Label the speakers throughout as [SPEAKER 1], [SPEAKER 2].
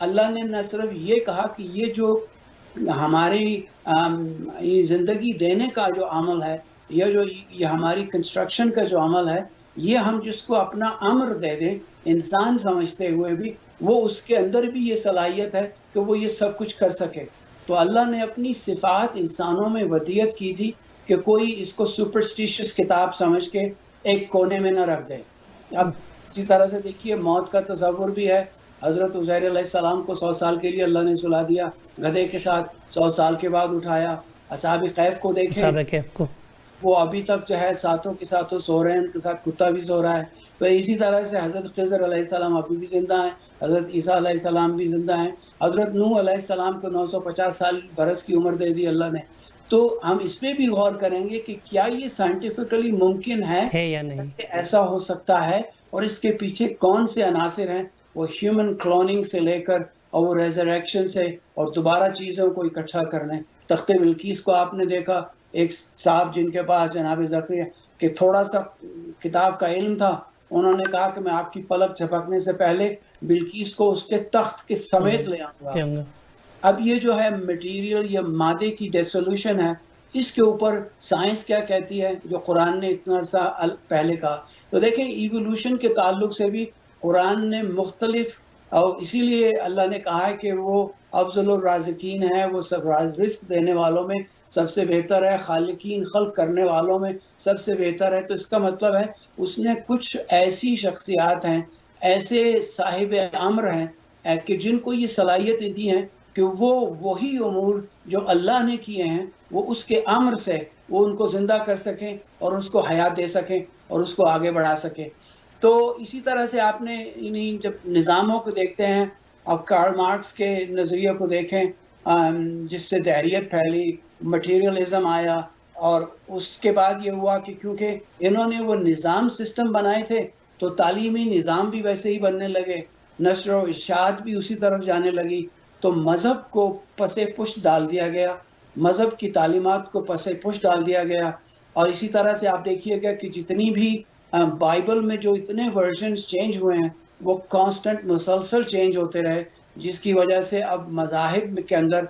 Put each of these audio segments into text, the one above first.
[SPEAKER 1] اللہ نے نہ صرف یہ کہا کہ یہ جو ہماری زندگی دینے کا جو عمل ہے، یہ ہماری کنسٹرکشن کا جو عمل ہے، یہ ہم جس کو اپنا امر دے دیں انسان سمجھتے ہوئے بھی، وہ اس کے اندر بھی یہ صلاحیت ہے کہ وہ یہ سب کچھ کر سکے. تو اللہ نے اپنی صفات انسانوں میں ودیت کی تھی کہ کوئی اس کو سپرسٹیشس کتاب سمجھ کے ایک کونے میں نہ رکھ دے. اب اسی طرح سے دیکھیے موت کا تصور بھی ہے. حضرت عزیر علیہ السلام کو 100 سال کے لیے اللہ نے سلا دیا گدھے کے ساتھ، 100 سال کے بعد اٹھایا. اصحاب کہف کو دیکھیں،
[SPEAKER 2] اصحاب کہف کو
[SPEAKER 1] وہ ابھی تک جو ہے ساتوں کے ساتوں سو رہے ہیں، ان کے ساتھ کتا بھی سو رہا ہے. تو اسی طرح سے حضرت خضر علیہ السلام ابھی بھی زندہ ہیں، حضرت عیسیٰ علیہ السلام بھی زندہ ہیں، حضرت نوح علیہ السلام کو 950 سال برس کی عمر دے دی اللہ نے. تو ہم اس پہ بھی غور کریں گے کہ کیا یہ سائنٹیفکلی ممکن ہے
[SPEAKER 2] یا نہیں،
[SPEAKER 1] کہ ایسا ہو سکتا ہے، اور اس کے پیچھے کون سے عناصر ہیں، وہ ہیومن کلوننگ سے لے کر اور وہ ریزریکشن سے اور دوبارہ چیزوں کو اکٹھا کرنے. تخت بلقیس کو آپ نے دیکھا، ایک صاحب جن کے پاس جناب زکریا کہ تھوڑا سا کتاب کا علم تھا، انہوں نے کہا کہ میں آپ کی پلک جھپکنے سے پہلے بلقیس کو اس کے تخت کے سمیت لے آؤں گا. اب یہ جو ہے مٹیریل یا مادے کی ڈیسولوشن ہے، اس کے اوپر سائنس کیا کہتی ہے جو قرآن نے اتنا سا پہلے کہا. تو دیکھیں ایوولوشن کے تعلق سے بھی قرآن نے مختلف، اور اسی لیے اللہ نے کہا ہے کہ وہ افضل الرازقین ہے، وہ سب رزق دینے والوں میں سب سے بہتر ہے، خالقین خلق کرنے والوں میں سب سے بہتر ہے. تو اس کا مطلب ہے اس نے کچھ ایسی شخصیات ہیں، ایسے صاحب امر ہیں کہ جن کو یہ صلاحیتیں دی ہیں کہ وہ وہی امور جو اللہ نے کیے ہیں وہ اس کے امر سے وہ ان کو زندہ کر سکیں اور اس کو حیات دے سکیں اور اس کو آگے بڑھا سکیں. تو اسی طرح سے آپ نے انہیں جب نظاموں کو دیکھتے ہیں، اب کارل مارکس کے نظریے کو دیکھیں جس سے دہریت پھیلی، مٹیریلزم آیا، اور اس کے بعد یہ ہوا کہ کیونکہ انہوں نے وہ نظام سسٹم بنائے تھے تو تعلیمی نظام بھی ویسے ہی بننے لگے، نشر و اشاعت بھی اسی طرف جانے لگی. تو مذہب کو پس پشت ڈال دیا گیا، مذہب کی تعلیمات کو پس پشت ڈال دیا گیا. اور اسی طرح سے آپ دیکھیے گا کہ جتنی بھی بائبل میں جو اتنے ورژنز چینج ہوئے ہیں وہ کانسٹنٹ مسلسل چینج ہوتے رہے، جس کی وجہ سے اب مذاہب کے اندر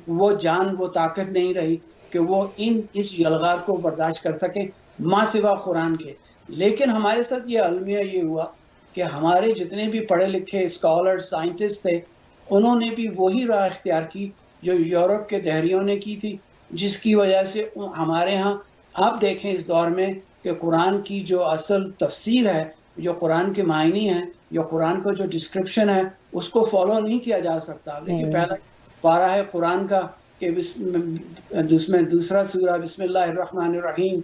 [SPEAKER 1] وہ جان، وہ طاقت نہیں رہی کہ وہ اس یلغار کو برداشت کر سکیں ماں سوا قرآن کے. لیکن ہمارے ساتھ یہ المیہ یہ ہوا کہ ہمارے جتنے بھی پڑھے لکھے اسکالر سائنٹسٹ تھے انہوں نے بھی وہی راہ اختیار کی جو یورپ کے دہریوں نے کی تھی، جس کی وجہ سے ہمارے ہاں آپ دیکھیں اس دور میں کہ قرآن کی جو اصل تفسیر ہے، جو قرآن کے معنی ہیں، جو قرآن کا جو ڈسکرپشن ہے، اس کو فالو نہیں کیا جا سکتا. دیکھیے پہلا پارہ ہے قرآن کا کہ جس میں دوسرا سورہ بسم اللہ الرحمن الرحیم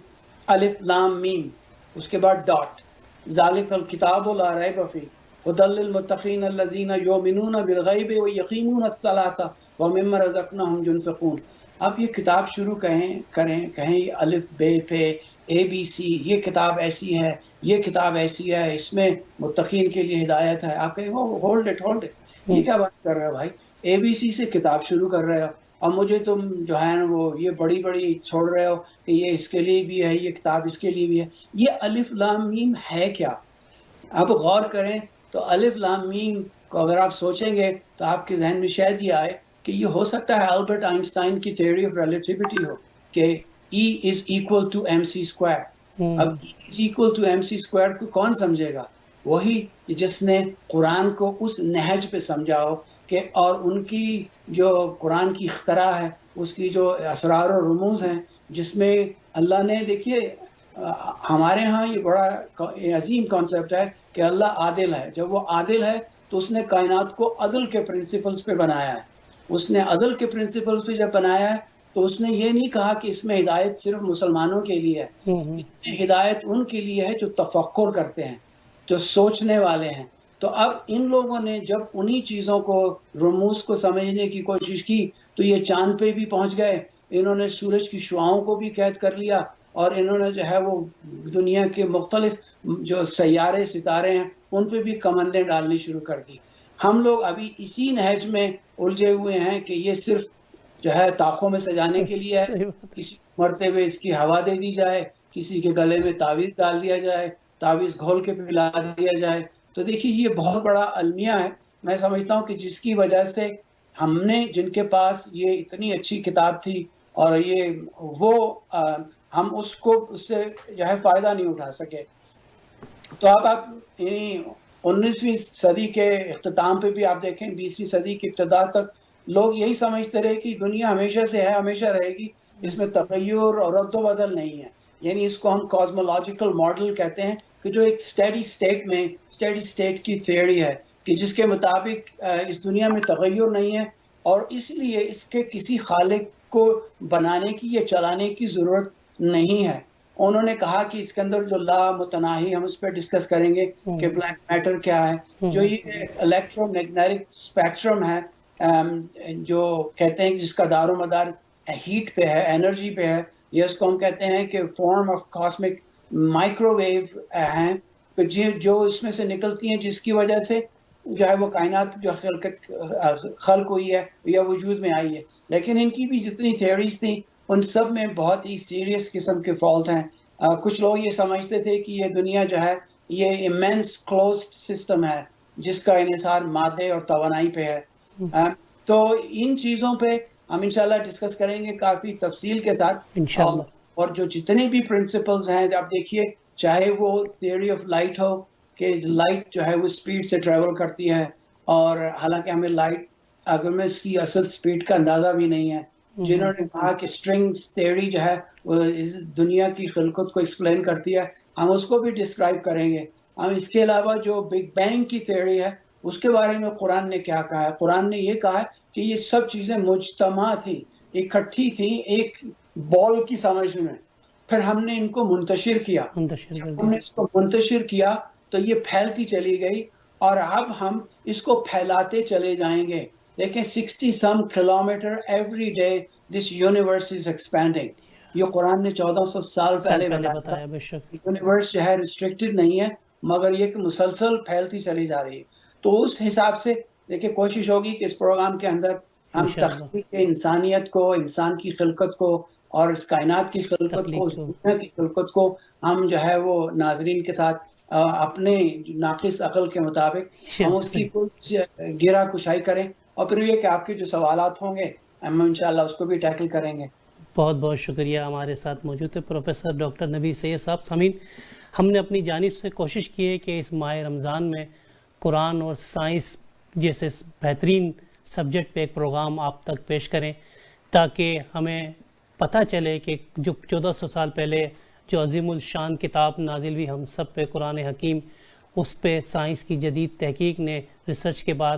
[SPEAKER 1] الف لام میم، اس کے بعد ڈاٹ، ذالک الکتاب لا ریب فیہ ھدی للمتقین الذین یؤمنون بالغیب ویقیمون الصلاۃ ومما رزقناہم ینفقون. اب یہ کتاب شروع کہیں الف بے فے اے بی سی، یہ کتاب ایسی ہے، یہ کتاب ایسی ہے، اس میں متقین کے لیے ہدایت ہے. آپ کہیں ہولڈ اٹ، یہ کیا بات کر رہے ہو بھائی؟ اے بی سی سے کتاب شروع کر رہے ہو اور مجھے تم جو ہے نا وہ یہ بڑی چھوڑ رہے ہو کہ یہ اس کے لیے بھی ہے، یہ کتاب اس کے لیے بھی ہے. یہ الف لام میم ہے کیا؟ اب غور کریں تو الف لام میم کو اگر آپ سوچیں گے تو آپ کے ذہن میں شاید یہ آئے کہ یہ ہو سکتا ہے البرٹ آئنسٹائن کی تھیوری آف ریلیٹیوٹی ہو کہ E is equal to mc square. اب E is equal to mc square کو کون سمجھے گا؟ وہی جس نے قرآن کو اس نہج پہ سمجھا ہو کہ، اور ان کی جو قرآن کی اختراع ہے، اس کی جو اسرار و رموز ہیں، جس میں اللہ نے، دیکھیے ہمارے ہاں یہ بڑا عظیم کانسیپٹ ہے کہ اللہ عادل ہے. جب وہ عادل ہے تو اس نے کائنات کو عدل کے پرنسپلز پہ بنایا ہے. اس نے عدل کے پرنسپلز پہ جب بنایا ہے تو اس نے یہ نہیں کہا کہ اس میں ہدایت صرف مسلمانوں کے لیے ہے، اس میں ہدایت ان کے لیے ہے جو تفکر کرتے ہیں، جو سوچنے والے ہیں. تو اب ان لوگوں نے جب انہی چیزوں کو، رموز کو سمجھنے کی کوشش کی تو یہ چاند پہ بھی پہنچ گئے، انہوں نے سورج کی شعاؤں کو بھی قید کر لیا، اور انہوں نے جو ہے وہ دنیا کے مختلف جو سیارے ستارے ہیں ان پہ بھی کمندیں ڈالنی شروع کر دی. ہم لوگ ابھی اسی نہج میں الجھے ہوئے ہیں کہ یہ صرف جو ہے طاقوں میں سجانے کے لیے ہے، کسی مرتے ہوئے اس کی ہوا دے دی جائے، کسی کے گلے میں تعویذ ڈال دیا جائے، تعویذ گھول کے پلا دیا جائے. تو دیکھیے یہ بہت بڑا المیہ ہے میں سمجھتا ہوں کہ جس کی وجہ سے ہم نے جن کے پاس یہ اتنی اچھی کتاب تھی اور ہم اس سے جو ہے فائدہ نہیں اٹھا سکے. تو اب آپ یعنی 19ویں صدی کے اختتام پہ بھی آپ دیکھیں 20ویں صدی کی ابتدا تک لوگ یہی سمجھتے رہے کہ دنیا ہمیشہ سے ہے، ہمیشہ رہے گی، اس میں تغیر اور رد و بدل نہیں ہے. یعنی اس کو ہم کازمولوجیکل ماڈل کہتے ہیں کہ جو ایک اسٹیڈی اسٹیٹ کی تھیوری ہے کہ جس کے مطابق اس دنیا میں تغیر نہیں ہے اور اس لیے اس کے کسی خالق کو بنانے کی یا چلانے کی ضرورت نہیں ہے. انہوں نے کہا کہ اس کے اندر جو لا متناہی، ہم اس پہ ڈسکس کریں گے کہ بلیک میٹر کیا ہے، جو یہ الیکٹرو میگنیٹک اسپیکٹرم ہے جو کہتے ہیں جس کا دار و مدار ہیٹ پہ ہے، انرجی پہ ہے، یہ اس کو ہم کہتے ہیں کہ form of cosmic microwave ہیں جو اس میں سے نکلتی ہیں، جس کی وجہ سے جو ہے وہ کائنات جو خلق ہوئی ہے یا وجود میں آئی ہے. لیکن ان کی بھی جتنی تھیوریز تھیں ان سب میں بہت ہی سیریس قسم کے فالٹ ہیں. کچھ لوگ یہ سمجھتے تھے کہ یہ دنیا جو ہے یہ امینس کلوزڈ سسٹم ہے جس کا انحصار مادے اور توانائی پہ ہے. تو ان چیزوں پہ ہم انشاءاللہ ڈسکس کریں گے کافی تفصیل کے ساتھ. اور جو جتنے بھی پرنسپلز ہیں آپ دیکھیے، چاہے وہ تھیوری آف لائٹ ہو کہ لائٹ جو ہے وہ اسپیڈ سے ٹریول کرتی ہے، اور حالانکہ ہمیں لائٹ اگر میں اس کی اصل اسپیڈ کا اندازہ بھی نہیں ہے. جنہوں نے کہا کہ اسٹرنگز تھیوری جو ہے وہ اس دنیا کی خلقت کو ایکسپلین کرتی ہے، ہم اس کو بھی ڈسکرائب کریں گے. ہم اس کے علاوہ جو بگ بینگ کی تھیوری ہے اس کے بارے میں قرآن نے کیا کہا ہے. قرآن نے یہ کہا ہے کہ یہ سب چیزیں مجتمع تھیں، اکٹھی تھیں ایک بال کی سمجھ میں، پھر ہم نے ان کو منتشر کیا. ہم نے اس کو منتشر کیا تو یہ پھیلتی چلی گئی، اور اب ہم اس کو پھیلاتے چلے جائیں گے. دیکھیں 60 some kilometer every day this universe is expanding. یہ قرآن نے 1400 سال پہلے بتایا. یونیورس جو ہے ریسٹرکٹڈ نہیں ہے، مگر یہ کہ مسلسل پھیلتی چلی جا رہی ہے. تو اس حساب سے دیکھیں کوشش ہوگی کہ اس پروگرام کے اندر ہم تخلیق انسانیت کو، انسان کی خلقت کو اور اس کائنات کی خلقت کو، اس دنیا کی خلقت کو ہم جو ہے وہ ناظرین کے ساتھ اپنے ناقص عقل کے مطابق ہم اس کی کچھ گرا کشائی کریں، اور پھر یہ کہ آپ کے جو سوالات ہوں گے ہم انشاءاللہ اس کو بھی ٹیکل کریں گے.
[SPEAKER 2] بہت بہت شکریہ. ہمارے ساتھ موجود ہے پروفیسر ڈاکٹر نوید سید صاحب. سامعین، ہم نے اپنی جانب سے کوشش کی ہے کہ اس ماہ رمضان میں قرآن اور سائنس جیسے بہترین سبجیکٹ پہ ایک پروگرام آپ تک پیش کریں، تاکہ ہمیں پتہ چلے کہ جو 1400 سال پہلے جو عظیم الشان کتاب نازل ہوئی ہم سب پہ، قرآن حکیم، اس پہ سائنس کی جدید تحقیق نے ریسرچ کے بعد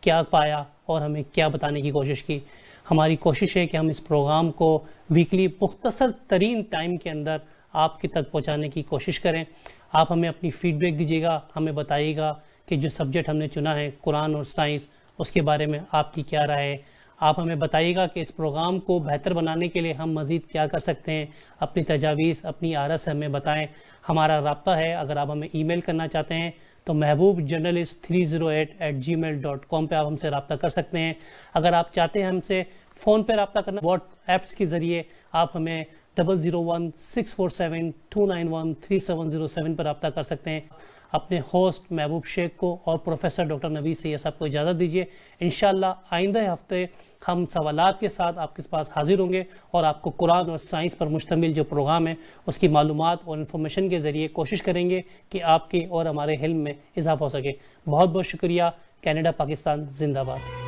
[SPEAKER 2] کیا پایا اور ہمیں کیا بتانے کی کوشش کی. ہماری کوشش ہے کہ ہم اس پروگرام کو ویکلی مختصر ترین ٹائم کے اندر آپ کے تک پہنچانے کی کوشش کریں. آپ ہمیں اپنی فیڈ بیک دیجیے گا، ہمیں بتائیے گا کہ جو سبجیکٹ ہم نے چنا ہے قرآن اور سائنس، اس کے بارے میں آپ کی کیا رائے ہے. آپ ہمیں بتائیے گا کہ اس پروگرام کو بہتر بنانے کے لیے ہم مزید کیا کر سکتے ہیں. اپنی تجاویز، اپنی آراء سے ہمیں بتائیں. ہمارا رابطہ ہے، اگر آپ ہمیں ای میل کرنا چاہتے ہیں تو mehboobjournalist308@gmail.com پہ آپ ہم سے رابطہ کر سکتے ہیں. اگر آپ چاہتے ہیں ہم سے فون پہ رابطہ کرنا، واٹس ایپس کے ذریعے آپ ہمیں 001-647-291-3707 پر رابطہ کر سکتے ہیں. اپنے ہوسٹ محبوب شیخ کو اور پروفیسر ڈاکٹر نوید سید صاحب کو اجازت دیجیے. انشاءاللہ آئندہ ہفتے ہم سوالات کے ساتھ آپ کے پاس حاضر ہوں گے اور آپ کو قرآن اور سائنس پر مشتمل جو پروگرام ہے اس کی معلومات اور انفارمیشن کے ذریعے کوشش کریں گے کہ آپ کے اور ہمارے علم میں اضافہ ہو سکے. بہت بہت شکریہ. کینیڈا پاکستان زندہ باد.